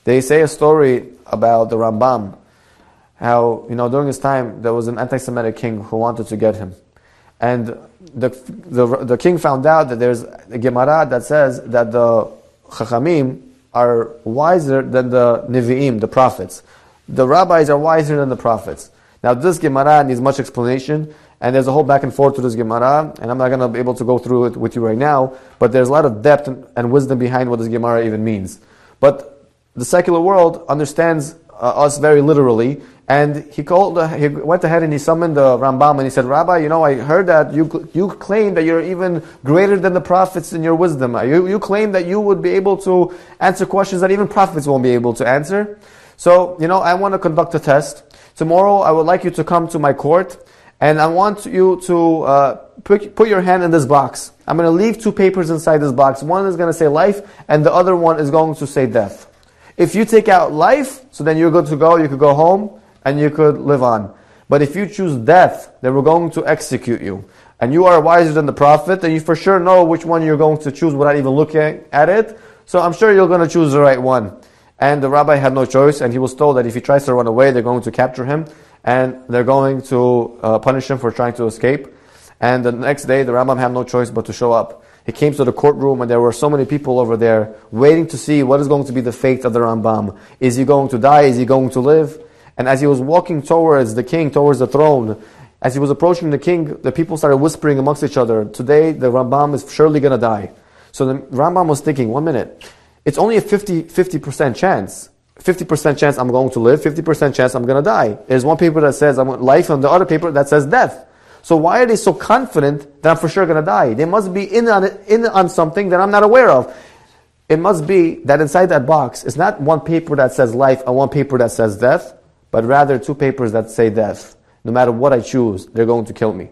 They say a story about the Rambam, how, during his time, there was an anti-Semitic king who wanted to get him. And the king found out that there's a Gemara that says that the Chachamim are wiser than the Nevi'im, the prophets. The rabbis are wiser than the prophets. Now this Gemara needs much explanation, and there's a whole back and forth to this Gemara, and I'm not going to be able to go through it with you right now, but there's a lot of depth and wisdom behind what this Gemara even means. But the secular world understands us very literally, and he went ahead and he summoned the Rambam and he said, Rabbi, I heard that you claim that you're even greater than the prophets in your wisdom. You claim that you would be able to answer questions that even prophets won't be able to answer. So, I want to conduct a test. Tomorrow I would like you to come to my court, and I want you to put your hand in this box. I'm going to leave 2 papers inside this box. One is going to say life, and the other one is going to say death. If you take out life, so then you're good to go, you could go home, and you could live on. But if you choose death, then we're going to execute you. And you are wiser than the prophet, and you for sure know which one you're going to choose without even looking at it. So I'm sure you're going to choose the right one. And the rabbi had no choice, and he was told that if he tries to run away, they're going to capture him, and they're going to punish him for trying to escape. And the next day, the Rambam had no choice but to show up. He came to the courtroom, and there were so many people over there waiting to see what is going to be the fate of the Rambam. Is he going to die? Is he going to live? And as he was walking towards the king, towards the throne, as he was approaching the king, the people started whispering amongst each other, today the Rambam is surely going to die. So the Rambam was thinking, 1 minute, it's only a 50% chance. 50% chance I'm going to live, 50% chance I'm going to die. There's one paper that says I want life, and the other paper that says death. So why are they so confident that I'm for sure going to die? They must be in on something that I'm not aware of. It must be that inside that box, it's not one paper that says life and one paper that says death, but rather 2 papers that say death. No matter what I choose, they're going to kill me.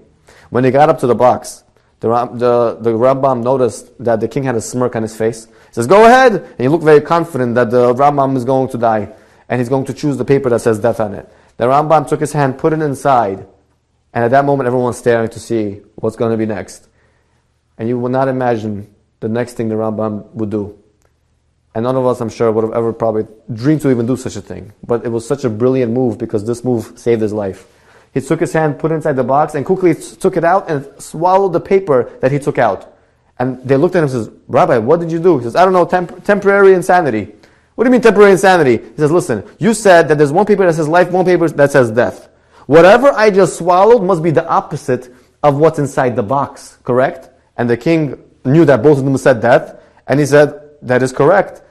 When they got up to the box, the Rambam noticed that the king had a smirk on his face. He says, go ahead! And he looked very confident that the Rambam is going to die, and he's going to choose the paper that says death on it. The Rambam took his hand, put it inside, and at that moment everyone's staring to see what's going to be next. And you will not imagine the next thing the Rambam would do. And none of us, I'm sure, would have ever probably dreamed to even do such a thing. But it was such a brilliant move, because this move saved his life. He took his hand, put it inside the box, and quickly took it out and swallowed the paper that he took out. And they looked at him and says, Rabbi, what did you do? He says, I don't know, temporary insanity. What do you mean temporary insanity? He says, listen, you said that there's one paper that says life, one paper that says death. Whatever I just swallowed must be the opposite of what's inside the box, correct? And the king knew that both of them said death, and he said, that is correct.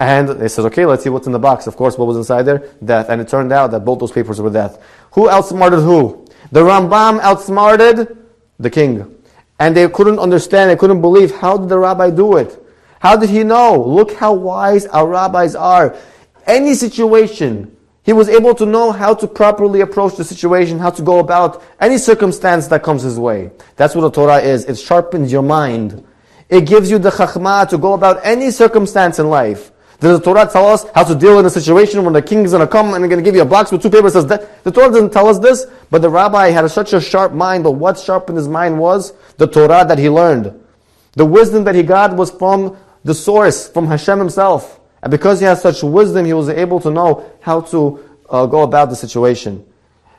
And they said, okay, let's see what's in the box. Of course, what was inside there? Death. And it turned out that both those papers were death. Who outsmarted who? The Rambam outsmarted the king. And they couldn't understand, they couldn't believe, how did the rabbi do it? How did he know? Look how wise our rabbis are. Any situation, he was able to know how to properly approach the situation, how to go about any circumstance that comes his way. That's what the Torah is. It sharpens your mind. It gives you the chachmah to go about any circumstance in life. Does the Torah tell us how to deal in a situation when the king is going to come and going to give you a box with 2 papers that says that? The Torah doesn't tell us this, but the rabbi had such a sharp mind, but what sharpened his mind was the Torah that he learned. The wisdom that he got was from the source, from Hashem himself. And because he has such wisdom, he was able to know how to go about the situation.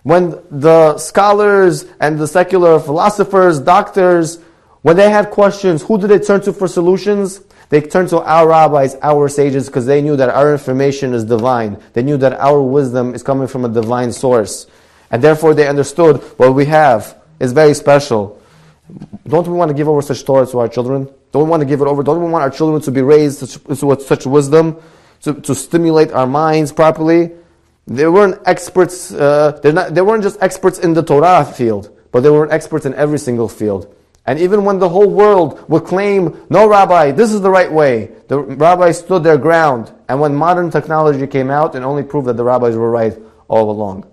When the scholars and the secular philosophers, doctors, when they had questions, who did they turn to for solutions? They turned to our rabbis, our sages, because they knew that our information is divine. They knew that our wisdom is coming from a divine source. And therefore they understood what we have is very special. Don't we want to give over such Torah to our children? Don't we want to give it over? Don't we want our children to be raised with such wisdom, to stimulate our minds properly? They weren't experts, they weren't just experts in the Torah field, but they were experts in every single field. And even when the whole world would claim, no rabbi, this is the right way, the rabbis stood their ground. And when modern technology came out, it only proved that the rabbis were right all along.